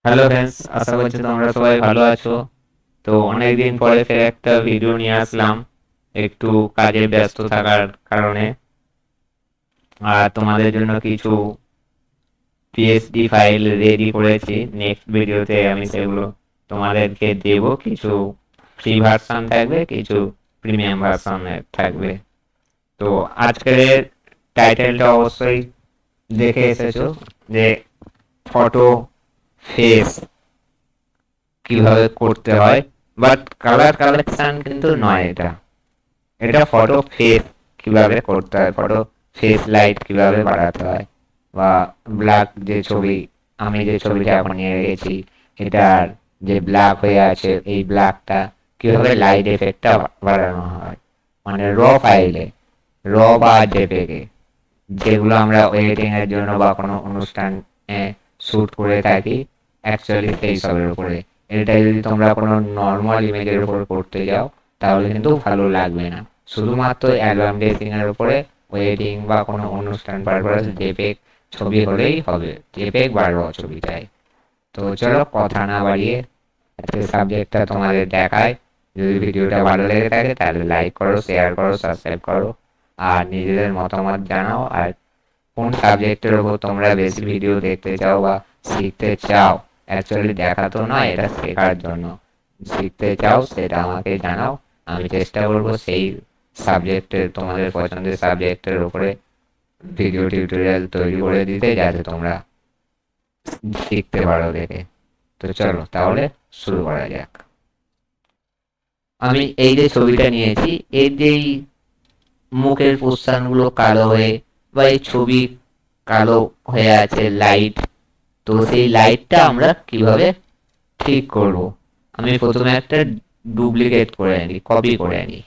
Hello friends, আশা করছি তোমরা সবাই ভালো আছো। তো অনেকদিন পরে ফের একটা ভিডিও নিয়ে আসলাম, একটু কাজে ব্যস্ত থাকার কারণে। আর তোমাদের জন্য কিছু পিএসডি ফাইল রেডি করেছি। নেক্সট ভিডিওতে আমি সেগুলো তোমাদেরকে দেব। কিছু ফ্রি ভার্সন থাকবে, কিছু প্রিমিয়াম ভার্সন থাকবে। তো আজকের টাইটেলটা অবশ্যই দেখে এসেছো যে ফটো ফেস কিভাবে করতে হয়, বাট কালার কালেকশন কিন্তু নয়। এটা এটা ফটো ফেস কিভাবে করতে হয়, ফটো ফেস লাইট কিভাবে বাড়াতে হয়, বা ব্ল্যাক যে ছবি, আমি যে ছবিটা এখন নিয়ে রেখেছি, এটার যে ব্ল্যাক হয়ে আছে এই ব্ল্যাকটা কিভাবে লাইট এফেক্টটা বাড়ানো হয়, মানে র ফাইলে, র বা জেপেগে, যেগুলো আমরা এডিটিং এর জন্য বা কোনো অনুষ্ঠানে শুট করে থাকি, অ্যাকচুয়ালি সেই সবের উপরে। এটা যদি তোমরা কোনো নর্মাল ইমেজের উপর করতে যাও তাহলে কিন্তু ভালো লাগবে না। শুধুমাত্র অ্যালবাম ড্রেসিং এর উপরে ওয়েডিং বা কোনো অনুষ্ঠান পারপাস জেপেগ ছবি হলেই হবে, জেপেগ বা র ছবি চাই। তো চলো কথা না বাড়িয়ে আজকে সাবজেক্টটা তোমাদের দেখায়। যদি ভিডিওটা ভালো লেগে থাকে তাহলে লাইক করো, শেয়ার করো, সাবস্ক্রাইব করো, আর নিজেদের মতামত জানাও। আর কোন সাবজেক্টের উপর তোমরা বেশি ভিডিও দেখতে চাও বা শিখতে চাও, অ্যাকচুয়ালি দেখা তো নয়, এটা শেখার জন্য শিখতে চাও, সেটা আমাকে জানাও। আমি চেষ্টা করবো সেই সাবজেক্টের, তোমাদের পছন্দের সাবজেক্টের উপরে ভিডিও টিউটোরিয়াল তৈরি করে দিতে, যাতে তোমরা শিখতে পারো দেখে। তো চলো তাহলে শুরু করা যাক। আমি এই যে ছবিটা নিয়েছি, এর যেই মুখের পোস্টারগুলো কালো হয়ে, বা এই ছবি কালো হয়ে আছে লাইট, তো সেই লাইটটা আমরা কিভাবে ঠিক করব। আমি প্রথমে একটা ডুপ্লিকেট করে নিই, কপি করে নিই।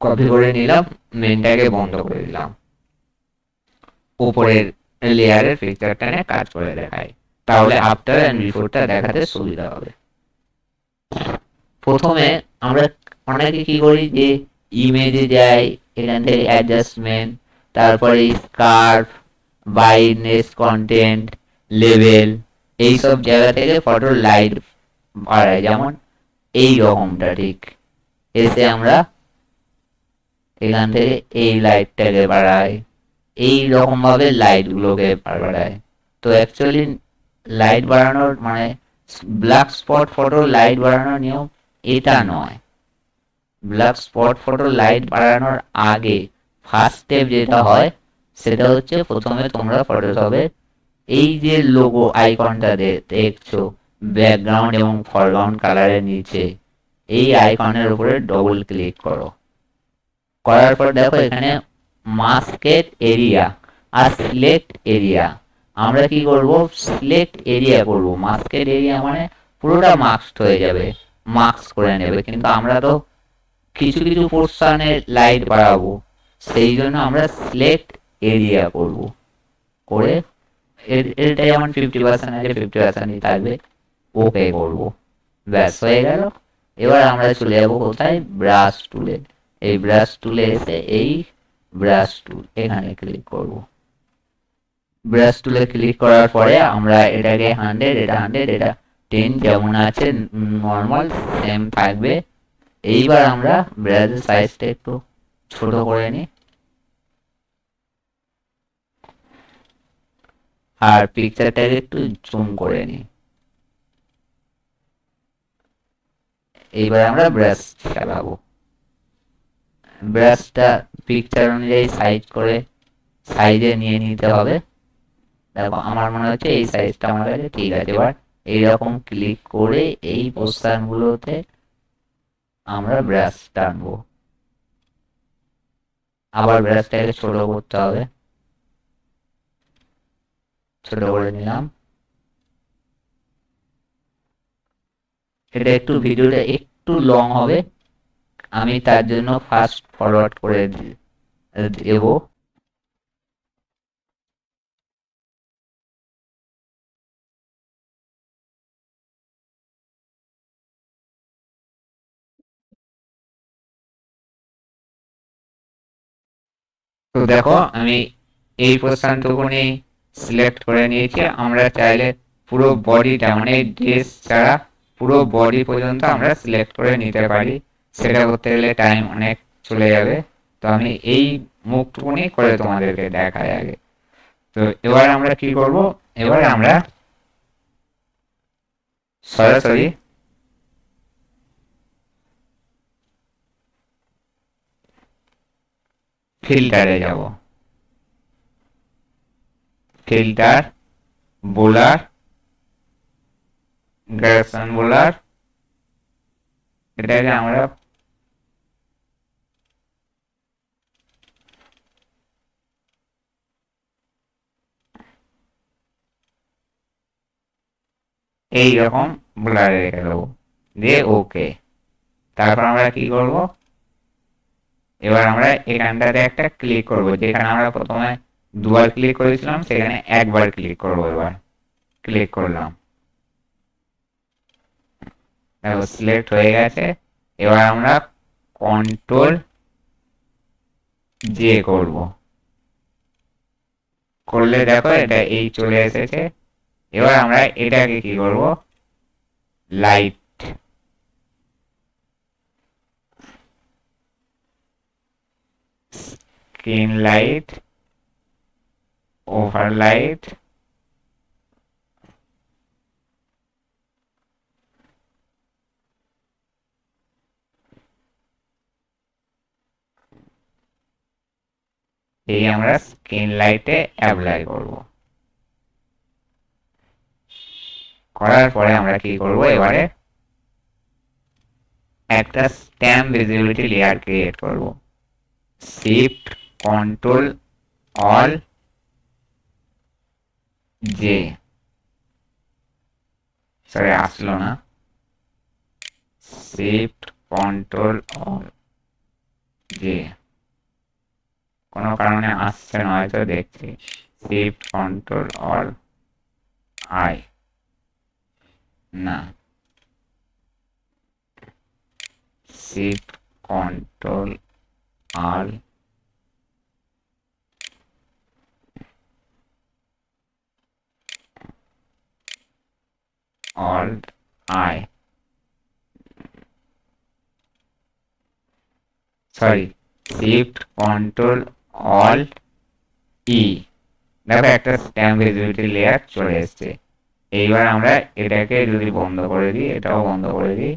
কপি করে নিলাম, মেনটাকে বন্ধ করে দিলাম, উপরের লেয়ারের পিকচারটা নিয়ে কাজ করে দেখাই, তাহলে আফটার অ্যান্ড বিফোরটা দেখাতে সুবিধা হবে। প্রথমে আমরা অনেকে কি করি যে ইমেজে যাই, এখান থেকে অ্যাডজাস্টমেন্ট, তারপরে স্কার্ফ, ব্রাইটনেস, কন্টেন্ট, লেভেল, এইসব জায়গা থেকে ফটোর লাইট বাড়ায়। যেমন এই রকমটা ঠিক এসে আমরা এখান থেকে এই লাইটটাকে বাড়াই, এই রকম ভাবে লাইট গুলোকে বাড়ায়। তো অ্যাকচুয়ালি লাইট বাড়ানোর মানে ব্ল্যাক স্পট ফটো লাইট বাড়ানোর নিয়ম এটা নয়। ব্ল্যাক স্পট ফটো লাইট বাড়ানোর আগে ফার্স্ট স্টেপ যেটা হয় সেটা হচ্ছে, প্রথমে তোমরা ফটোশপে এই যে লোগো আইকনটা দেখছো ব্যাকগ্রাউন্ড এবং ফরগ্রাউন্ড কালারের নিচে, এই আইকনের উপরে ডবল ক্লিক করো। করার পর দেখো এখানে মাস্কেট এরিয়া আর সিলেক্ট এরিয়া। আমরা কি করব, সিলেক্ট এরিয়া করব। মাস্কেট এরিয়া মানে পুরোটা মাস্কড হয়ে যাবে, মাস্ক করে নেবে, কিন্তু আমরা তো কিছু কিছু পোর্শনে লাইট বাড়াবো, সেই জন্য আমরা সিলেক্ট এরিয়া করব। করে এটা যেমন 50% আছে, 50%ই থাকবে, ওকে করব। ব্যাস হয়ে গেল। এবার আমরা চলে যাবো কোথায়, ব্রাশ টুলে। এই ব্রাশ টুলে এসে এই ব্রাশ টুল এখানে ক্লিক করব। ব্রাশ টুলে ক্লিক করার পরে আমরা এটাকে 100, এটা 100, এটা 10 যেমন আছে নর্মাল সেম থাকবে। এইবার আমরা ব্রাশের সাইজটা একটু ছোট করে নিই, আর পিকচারটাকে একটু জুম করে নিই। এইবার আমরা ব্রাশ চালাবো। ব্রাশটা পিকচার অনুযায়ী সাইজ করে সাইজে নিয়ে নিতে হবে। দেখো আমার মনে হচ্ছে এই সাইজটা আমার কাছে ঠিক আছে। এবার এইরকম ক্লিক করে এই পোস্টারগুলোতে আমরা ব্রাশ টানবো। আবার ব্রাশটাকে ছোট করতে হবে, ছোট করে নিলাম। এটা একটু ভিডিওটা একটু লং হবে, আমি তার জন্য ফাস্ট ফরওয়ার্ড করে দেবো। তো দেখো আমি এই পোর্শনটুকুনি সিলেক্ট করে নিয়েছি। আমরা চাইলে পুরো বডিটা মানে ড্রেস ছাড়া পুরো বডি পর্যন্ত আমরা সিলেক্ট করে নিতে পারি। সেটা করতে গেলে টাইম অনেক চলে যাবে, তো আমি এই মুখটুকুনি করে তোমাদেরকে দেখাই আগে। তো এবার আমরা কি করব, এবার আমরা সরাসরি ফিল্টারে যাব। ফিল্টার, বোলার, গ্রেডেশন বোলার, এটাকে আমরা এইরকম বোলারে রেখে দেবো, দিয়ে ওকে। তারপর আমরা কি করব, এবার আমরা এখানটাতে একটা ক্লিক করব, যেখানে আমরা প্রথমে দুবার ক্লিক করেছিলাম সেখানে একবার ক্লিক করব। এবার ক্লিক করলাম, দেখো সিলেক্ট হয়ে গেছে। এবার আমরা কন্ট্রোল জে করব, করলে দেখো এটা এই চলে এসেছে। এবার আমরা এটাকে কি করব, লাইট, স্ক্রিন লাইট, ওভারলাইট, এই আমরা স্ক্রিন লাইটে অ্যাপ্লাই করব। করার পরে আমরা কি করব, এবারে একটা স্ট্যাম্প ভিজিবিলিটি লেয়ার ক্রিয়েট করব। Shift control all J, sorry আসলো না, শিফট কন্ট্রোল অল জে, কোনো কারণে আসছে না হয়তো, দেখছি। শিফট কন্ট্রোল অল আই, না, shift control all alt I, sorry, shift control alt E. দেখো একটা স্ট্যাম্প ভিজিবিলিটি লেয়ার চলে এসছে। এইবার আমরা এটাকে যদি বন্ধ করে দিই, এটাও বন্ধ করে দিই,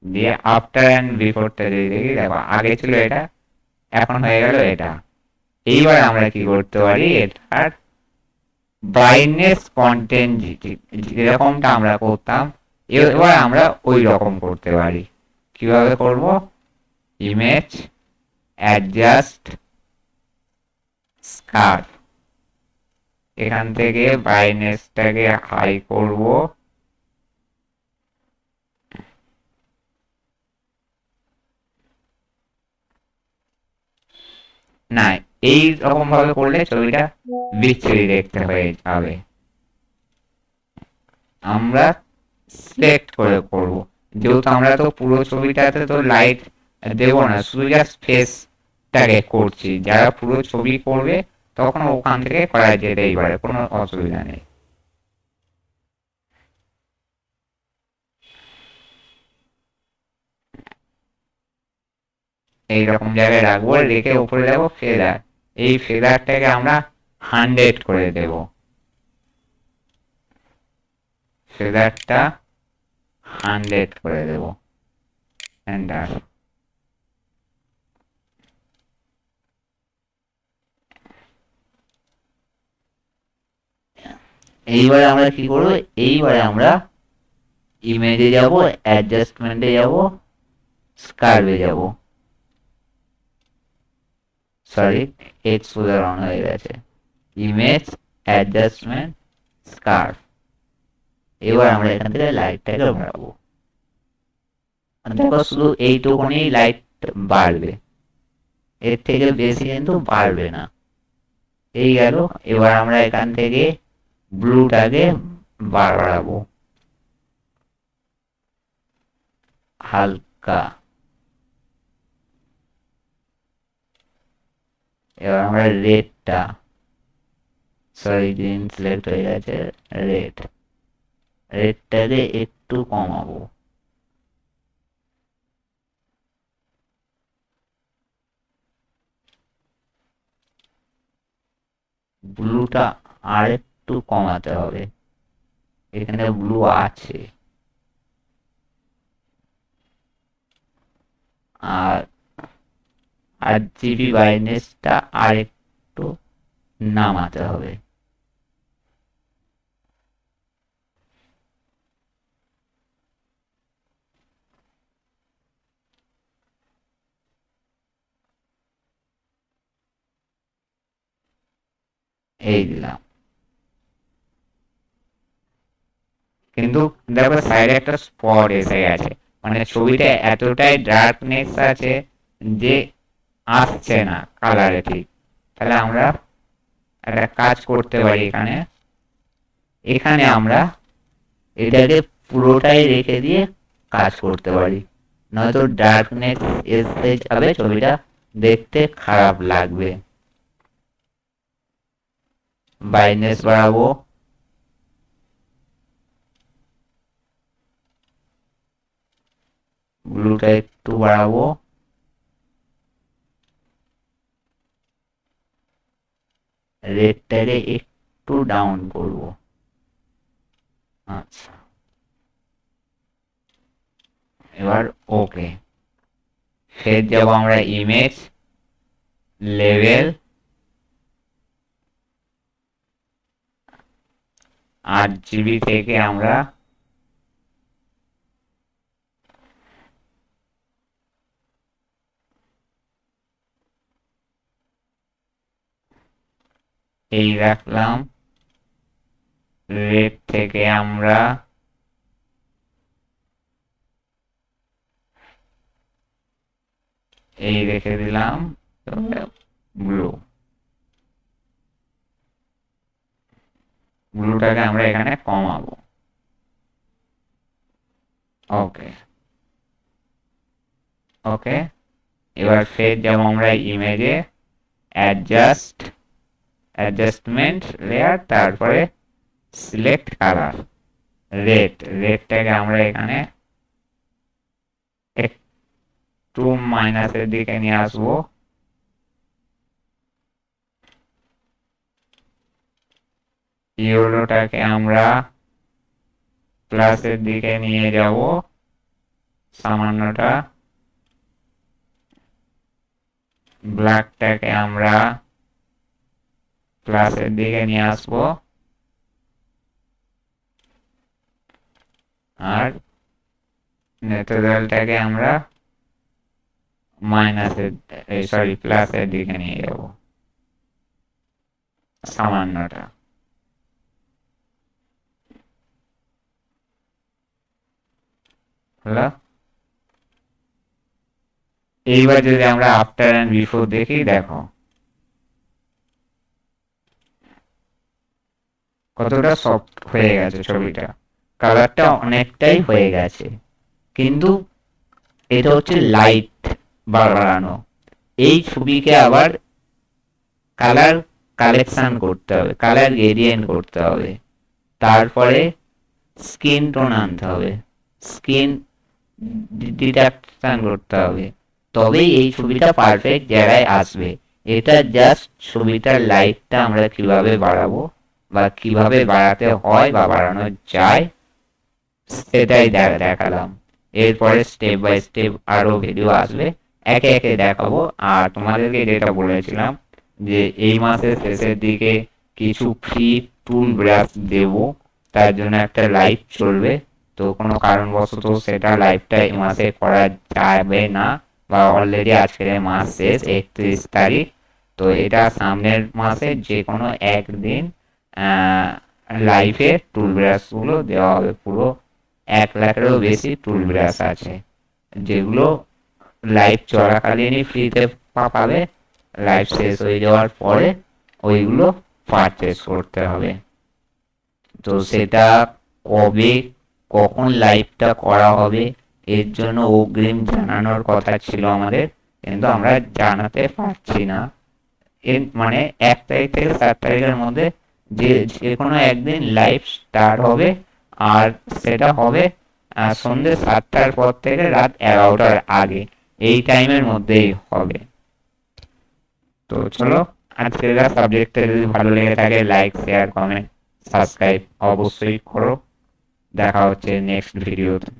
দিয়ে আফটার অ্যান্ড বিফোরটা যদি দেখি, দেখো আগে ছিল এটা, এখন হয়ে গেল এটা। এইবার আমরা কি করতে পারি, এটার ব্রাইটনেস কন্টেন্ট যেরকমটা আমরা করতাম এবার আমরা ওই রকম করতে পারি। কিভাবে করব, ইমেজ, অ্যাডজাস্ট, স্কার্ফ, এখান থেকে ব্রাইটনেসটাকে হাই করব, না এই রকম ভাবে করলে ছবিটা বিচ্ছিরি দেখতে হয়ে যাবে। আমরা সিলেক্ট করে করব, যেহেতু আমরা তো পুরো ছবিটাতে তো লাইট দেব না, শুধু জাস্ট ফেসটাকে করছি। যারা পুরো ছবি করবে তখন ওখান থেকে করা যেতেই পারে, কোনো অসুবিধা নেই। এইরকম জায়গায় রাখবো, রেখে উপরে দেবো ফেদার, এই ফেদারটাকে আমরা 100 করে দেব, ফেদারটা 100 করে দেব, এন্টার। এইবারে আমরা কি করব, এইবারে আমরা ইমেজে যাব, অ্যাডজাস্টমেন্টে যাব, স্কার্ভে যাব, সরি এক্সপোজার অন হয়ে গেছে, ইমেজ, অ্যাডজাস্টমেন্ট, স্কার্ভ। এবার আমরা এখান থেকে লাইটটাকে বাড়াবো, দেখো শুধু এইটুকুনি লাইট বাড়বে, এর থেকে বেশি কিন্তু বাড়বে না। এই গেল। এবার আমরা এখান থেকে ব্লুটাকে বাড়াবো হালকা। এবার আমরা রেডটা, সরি গ্রিন সিলেক্ট হয়ে গেছে, রেড রেডটাকে একটু কমাবো, ব্লুটা আর একটু কমাতে হবে, এখানে ব্লু আছে। আর RGB ব্রাইটনেসটা আর একটু নামাতে হবে। এই দিলাম, কিন্তু দেখো সাইডে একটা স্পট এসে গেছে, মানে ছবিটা এতটাই ডার্কনেস আছে যে আসছে না কালারে ঠিক। তাহলে আমরা একটা কাজ করতে পারি, এখানে এখানে আমরা এটাকে পুরোটাই রেখে দিয়ে কাজ করতে পারি, নয়তো ডার্কনেস এসে যাবে, ছবিটা দেখতে খারাপ লাগবে। ব্রাইটনেস বাড়াবো, ব্লুটা একটু বাড়াবো, রেডটাকে একটু ডাউন করব। আচ্ছা, এবার ওকে। ফের যাব আমরা ইমেজ, লেভেল, RGB থেকে আমরা এই রাখলাম, রেড থেকে আমরা এই রেখে দিলাম, ব্লু, ব্লুটাকে আমরা এখানে কমাবো। ওকে ওকে, এবার ফের যাব আমরা ইমেজে, অ্যাডজাস্টমেন্ট লেয়ার, তারপরে সিলেক্ট কালার, রেডটাকে আমরা এখানে একটু মাইনাসের দিকে নিয়ে আসবো, ইয়েলোটাকে আমরা প্লাসের দিকে নিয়ে যাব সামান্যটা, ব্ল্যাকটাকে আমরা প্লাসের দিকে নিয়ে আসবো, আর ন্যাচারালটাকে আমরা প্লাসের দিকে নিয়ে যাব সামান্যটা। হলো, এইবার যদি আমরা আফটার এন্ড বিফোর দেখি, দেখো কতটা সফট হয়ে গেছে ছবিটা, কালারটা অনেকটাই হয়ে গেছে। কিন্তু এটা হচ্ছে লাইট বাড়ানো, এই ছবিকে আবার কালার কালেকশন করতে হবে, কালার গ্রেডিয়েন্ট করতে হবে, তারপরে স্কিন টোন আনতে হবে, স্কিন ডিটেকশন করতে হবে, তবেই এই ছবিটা পারফেক্ট জায়গায় আসবে। এটা জাস্ট ছবিটার লাইটটা আমরা কিভাবে বাড়াবো বা কিভাবে বাড়াতে হয় বা বাড়ানো যায় সেটাই দেখালাম। এরপরে স্টেপ বাই স্টেপ আরো ভিডিও আসবে, একে একে দেখাবো। আর তোমাদেরকে যেটা বলেছিলাম যে এই মাসের শেষের দিকে কিছু ফ্রি টুল ব্রাশ দেব, তার জন্য একটা লাইভ চলবে, তো কোনো কারণবশত সেটা লাইভটা এই মাসে করা যাবে না, বা অলরেডি আজকের মাস শেষ 31 তারিখ, তো এটা সামনের মাসে যে কোনো একদিন লাইভে টুল ব্রাশগুলো দেওয়া হবে। পুরো 1 লাখেরও বেশি টুল ব্রাশ আছে, যেগুলো লাইভ চলাকালীনই ফ্রিতে পাবে, লাইভ শেষ হয়ে যাওয়ার পরে ওইগুলো পারচেস করতে হবে। তো সেটা কবে কখন লাইভটা করা হবে এর জন্য অগ্রিম জানানোর কথা ছিল আমাদের, কিন্তু আমরা জানাতে পারছি না। এর মানে 1 তারিখ থেকে 7 তারিখের মধ্যে যে কোনো একদিন লাইভ স্টার্ট হবে, আর সেটা হবে সন্ধ্যে 7টার পর থেকে রাত 11টার আগে, এই টাইমের মধ্যেই হবে। তো চলো, আজকের সাবজেক্টটা যদি ভালো লেগে থাকে লাইক, শেয়ার, কমেন্ট, সাবস্ক্রাইব অবশ্যই করো। দেখা হচ্ছে নেক্সট ভিডিওতে।